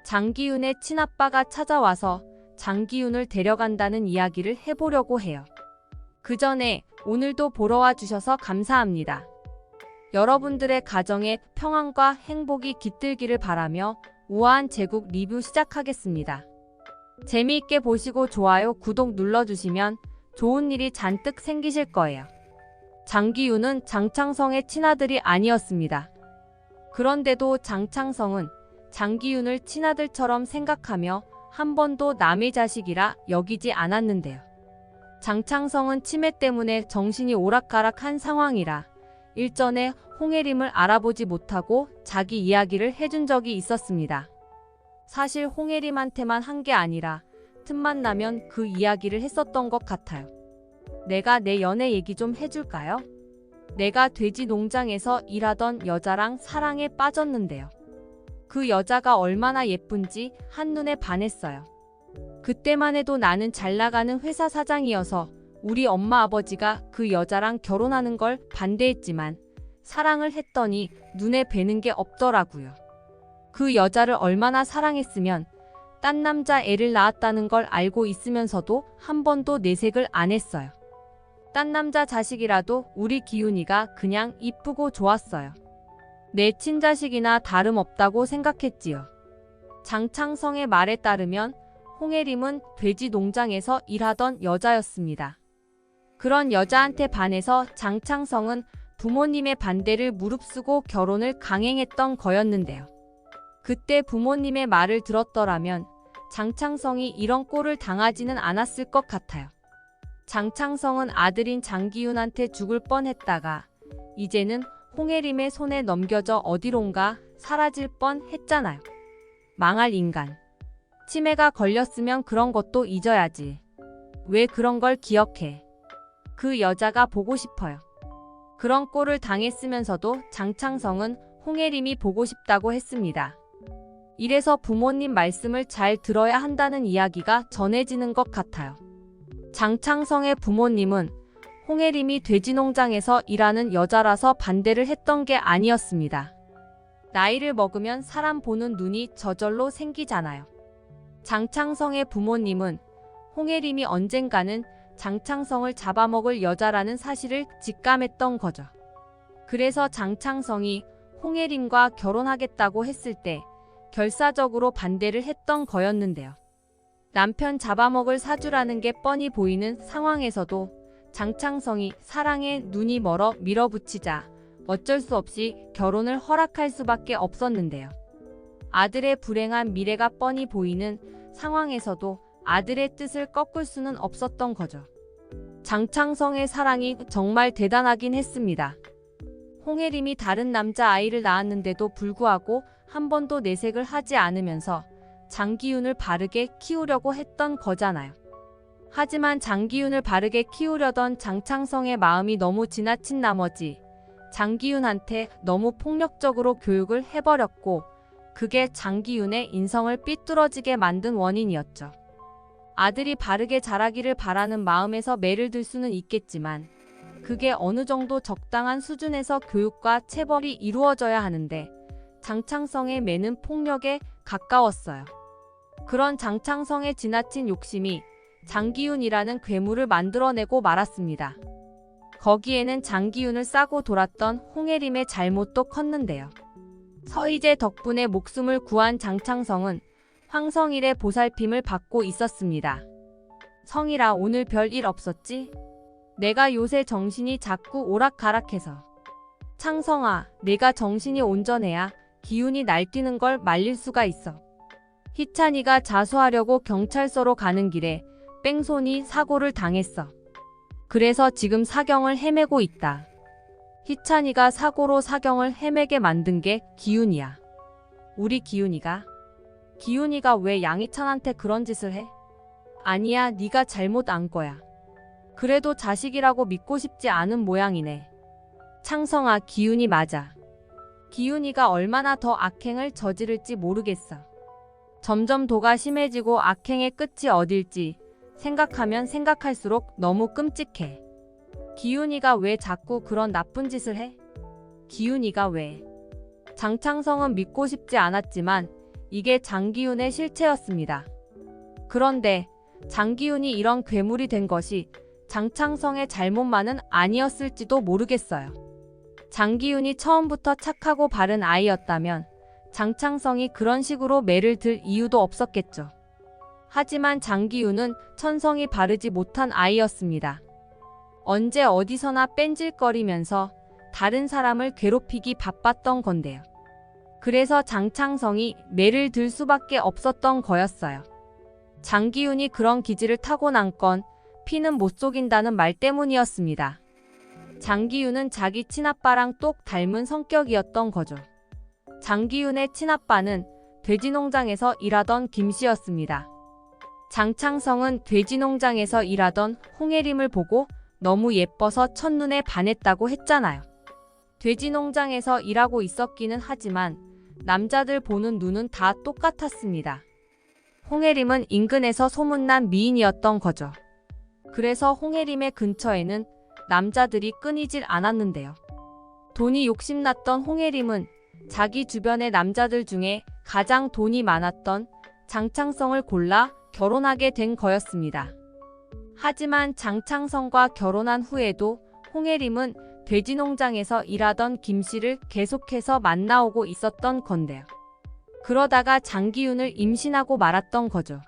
장기윤의 친아빠가 찾아와서 장기윤을 데려간다는 이야기를 해보려고 해요. 그 전에 오늘도 보러 와주셔서 감사합니다. 여러분들의 가정에 평안과 행복이 깃들기를 바라며 우아한 제국 리뷰 시작하겠습니다. 재미있게 보시고 좋아요, 구독 눌러주시면 좋은 일이 잔뜩 생기실 거예요. 장기윤은 장창성의 친아들이 아니었습니다. 그런데도 장창성은 장기윤을 친아들처럼 생각하며 한 번도 남의 자식이라 여기지 않았는데요. 장창성은 치매 때문에 정신이 오락가락한 상황이라 일전에 홍혜림을 알아보지 못하고 자기 이야기를 해준 적이 있었습니다. 사실 홍혜림한테만 한 게 아니라 틈만 나면 그 이야기를 했었던 것 같아요. 내가 내 연애 얘기 좀 해줄까요? 내가 돼지 농장에서 일하던 여자랑 사랑에 빠졌는데요. 그 여자가 얼마나 예쁜지 한눈에 반했어요. 그때만 해도 나는 잘 나가는 회사 사장이어서 우리 엄마 아버지가 그 여자랑 결혼하는 걸 반대했지만 사랑을 했더니 눈에 뵈는 게 없더라고요. 그 여자를 얼마나 사랑했으면 딴 남자 애를 낳았다는 걸 알고 있으면서도 한 번도 내색을 안 했어요. 딴 남자 자식이라도 우리 기훈이가 그냥 이쁘고 좋았어요. 내 친자식이나 다름없다고 생각했지요. 장창성의 말에 따르면 홍혜림은 돼지 농장에서 일하던 여자였습니다. 그런 여자한테 반해서 장창성은 부모님의 반대를 무릅쓰고 결혼을 강행했던 거였는데요. 그때 부모님의 말을 들었더라면 장창성이 이런 꼴을 당하지는 않았을 것 같아요. 장창성은 아들인 장기윤한테 죽을 뻔했다가 이제는 홍혜림의 손에 넘겨져 어디론가 사라질 뻔했잖아요. 망할 인간. 치매가 걸렸으면 그런 것도 잊어야지. 왜 그런 걸 기억해? 그 여자가 보고 싶어요. 그런 꼴을 당했으면서도 장창성은 홍혜림이 보고 싶다고 했습니다. 이래서 부모님 말씀을 잘 들어야 한다는 이야기가 전해지는 것 같아요. 장창성의 부모님은 홍혜림이 돼지 농장에서 일하는 여자라서 반대를 했던 게 아니었습니다. 나이를 먹으면 사람 보는 눈이 저절로 생기잖아요. 장창성의 부모님은 홍혜림이 언젠가는 장창성을 잡아먹을 여자라는 사실을 직감했던 거죠. 그래서 장창성이 홍혜림과 결혼하겠다고 했을 때 결사적으로 반대를 했던 거였는데요. 남편 잡아먹을 사주라는 게 뻔히 보이는 상황에서도 장창성이 사랑에 눈이 멀어 밀어붙이자 어쩔 수 없이 결혼을 허락할 수밖에 없었는데요. 아들의 불행한 미래가 뻔히 보이는 상황에서도 아들의 뜻을 꺾을 수는 없었던 거죠. 장창성의 사랑이 정말 대단하긴 했습니다. 홍혜림이 다른 남자 아이를 낳았는데도 불구하고 한 번도 내색을 하지 않으면서 장기윤을 바르게 키우려고 했던 거잖아요. 하지만 장기윤을 바르게 키우려던 장창성의 마음이 너무 지나친 나머지 장기윤한테 너무 폭력적으로 교육을 해버렸고 그게 장기윤의 인성을 삐뚤어지게 만든 원인이었죠. 아들이 바르게 자라기를 바라는 마음에서 매를 들 수는 있겠지만 그게 어느 정도 적당한 수준에서 교육과 체벌이 이루어져야 하는데 장창성의 매는 폭력에 가까웠어요. 그런 장창성의 지나친 욕심이 장기윤이라는 괴물을 만들어내고 말았습니다. 거기에는 장기윤을 싸고 돌았던 홍혜림의 잘못도 컸는데요. 서희재 덕분에 목숨을 구한 장창성은 황성일의 보살핌을 받고 있었습니다. 성일아, 오늘 별일 없었지? 내가 요새 정신이 자꾸 오락가락해서. 창성아, 내가 정신이 온전해야 기운이 날뛰는 걸 말릴 수가 있어. 희찬이가 자수하려고 경찰서로 가는 길에 뺑소니 사고를 당했어. 그래서 지금 사경을 헤매고 있다. 희찬이가 사고로 사경을 헤매게 만든 게 기훈이야. 우리 기훈이가? 기훈이가 왜 양희찬한테 그런 짓을 해? 아니야, 네가 잘못 안 거야. 그래도 자식이라고 믿고 싶지 않은 모양이네. 창성아, 기훈이 맞아. 기훈이가 얼마나 더 악행을 저지를지 모르겠어. 점점 도가 심해지고 악행의 끝이 어딜지 생각하면 생각할수록 너무 끔찍해. 기훈이가 왜 자꾸 그런 나쁜 짓을 해? 기훈이가 왜? 장창성은 믿고 싶지 않았지만 이게 장기훈의 실체였습니다. 그런데 장기훈이 이런 괴물이 된 것이 장창성의 잘못만은 아니었을지도 모르겠어요. 장기훈이 처음부터 착하고 바른 아이였다면 장창성이 그런 식으로 매를 들 이유도 없었겠죠. 하지만 장기훈은 천성이 바르지 못한 아이였습니다. 언제 어디서나 뺀질거리면서 다른 사람을 괴롭히기 바빴던 건데요. 그래서 장창성이 매를 들 수밖에 없었던 거였어요. 장기훈이 그런 기질을 타고난 건 피는 못 속인다는 말 때문이었습니다. 장기훈은 자기 친아빠랑 똑 닮은 성격이었던 거죠. 장기훈의 친아빠는 돼지농장에서 일하던 김씨였습니다. 장창성은 돼지농장에서 일하던 홍혜림을 보고 너무 예뻐서 첫눈에 반했다고 했잖아요. 돼지농장에서 일하고 있었기는 하지만 남자들 보는 눈은 다 똑같았습니다. 홍혜림은 인근에서 소문난 미인이었던 거죠. 그래서 홍혜림의 근처에는 남자들이 끊이질 않았는데요. 돈이 욕심났던 홍혜림은 자기 주변의 남자들 중에 가장 돈이 많았던 장창성을 골라 결혼하게 된 거였습니다. 하지만 장창성과 결혼한 후에도 홍혜림은 돼지농장에서 일하던 김씨를 계속해서 만나오고 있었던 건데요. 그러다가 장기훈을 임신하고 말았던 거죠.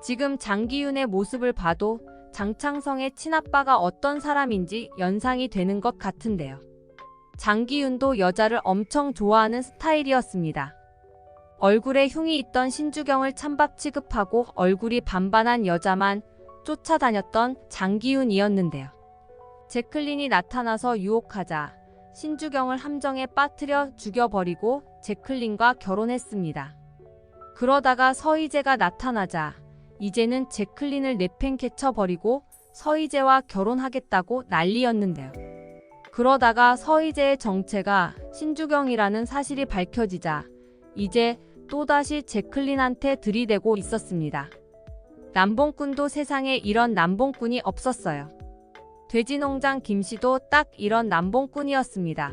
지금 장기훈의 모습을 봐도 장창성의 친아빠가 어떤 사람인지 연상이 되는 것 같은데요. 장기훈도 여자를 엄청 좋아하는 스타일이었습니다. 얼굴에 흉이 있던 신주경을 찬밥 취급하고 얼굴이 반반한 여자만 쫓아다녔던 장기훈이었는데요. 제클린이 나타나서 유혹하자 신주경을 함정에 빠뜨려 죽여버리고 제클린과 결혼했습니다. 그러다가 서희재가 나타나자 이제는 제클린을 내팽개쳐버리고 서희재와 결혼하겠다고 난리였는데요. 그러다가 서희재의 정체가 신주경이라는 사실이 밝혀지자 이제 또다시 제클린한테 들이대고 있었습니다. 남봉꾼도 세상에 이런 남봉꾼이 없었어요. 돼지농장 김씨도 딱 이런 남봉꾼이었습니다.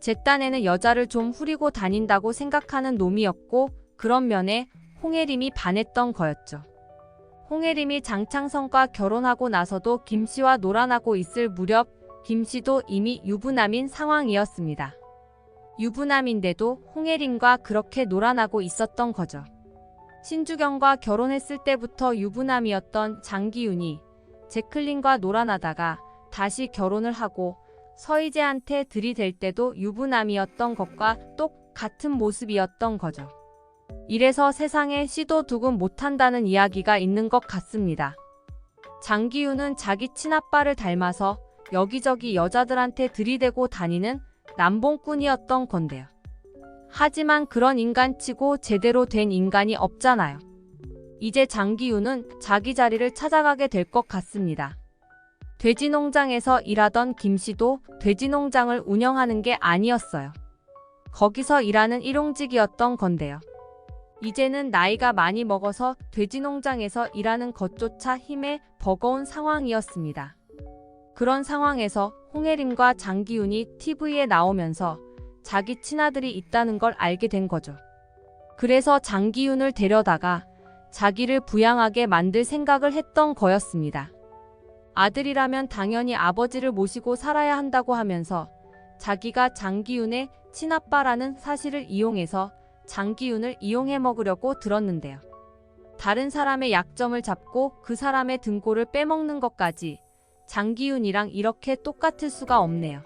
제 딴에는 여자를 좀 후리고 다닌다고 생각하는 놈이었고 그런 면에 홍혜림이 반했던 거였죠. 홍혜림이 장창성과 결혼하고 나서도 김씨와 놀아나고 있을 무렵 김씨도 이미 유부남인 상황이었습니다. 유부남인데도 홍혜림과 그렇게 놀아나고 있었던 거죠. 신주경과 결혼했을 때부터 유부남이었던 장기훈이 제클린과 놀아나다가 다시 결혼을 하고 서희재한테 들이댈 때도 유부남이었던 것과 똑같은 모습이었던 거죠. 이래서 세상에 씨도 두근 못한다는 이야기가 있는 것 같습니다. 장기훈은 자기 친아빠를 닮아서 여기저기 여자들한테 들이대고 다니는 남봉꾼이었던 건데요. 하지만 그런 인간치고 제대로 된 인간이 없잖아요. 이제 장기훈은 자기 자리를 찾아가게 될 것 같습니다. 돼지농장에서 일하던 김씨도 돼지농장을 운영하는 게 아니었어요. 거기서 일하는 일용직이었던 건데요. 이제는 나이가 많이 먹어서 돼지농장에서 일하는 것조차 힘에 버거운 상황이었습니다. 그런 상황에서 홍혜림과 장기훈이 TV에 나오면서 자기 친아들이 있다는 걸 알게 된 거죠. 그래서 장기훈을 데려다가 자기를 부양하게 만들 생각을 했던 거였습니다. 아들이라면 당연히 아버지를 모시고 살아야 한다고 하면서 자기가 장기훈의 친아빠라는 사실을 이용해서 장기훈을 이용해 먹으려고 들었는데요. 다른 사람의 약점을 잡고 그 사람의 등골을 빼먹는 것까지 장기훈이랑 이렇게 똑같을 수가 없네요.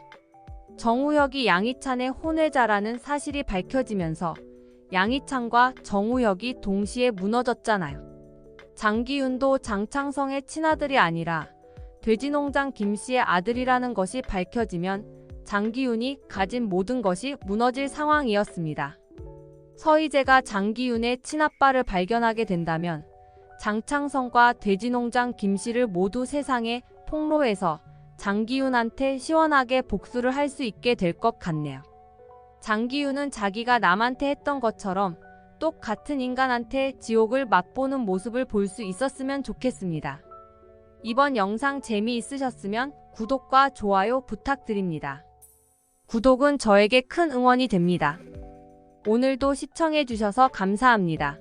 정우혁이 양희찬의 혼외자라는 사실이 밝혀지면서 양희찬과 정우혁이 동시에 무너졌잖아요. 장기훈도 장창성의 친아들이 아니라 돼지농장 김씨의 아들이라는 것이 밝혀지면 장기훈이 가진 모든 것이 무너질 상황이었습니다. 서희재가 장기훈의 친아빠를 발견하게 된다면 장창성과 돼지농장 김씨를 모두 세상에 폭로해서 장기훈한테 시원하게 복수를 할 수 있게 될 것 같네요. 장기훈은 자기가 남한테 했던 것처럼 똑같은 인간한테 지옥을 맛보는 모습을 볼 수 있었으면 좋겠습니다. 이번 영상 재미있으셨으면 구독과 좋아요 부탁드립니다. 구독은 저에게 큰 응원이 됩니다. 오늘도 시청해주셔서 감사합니다.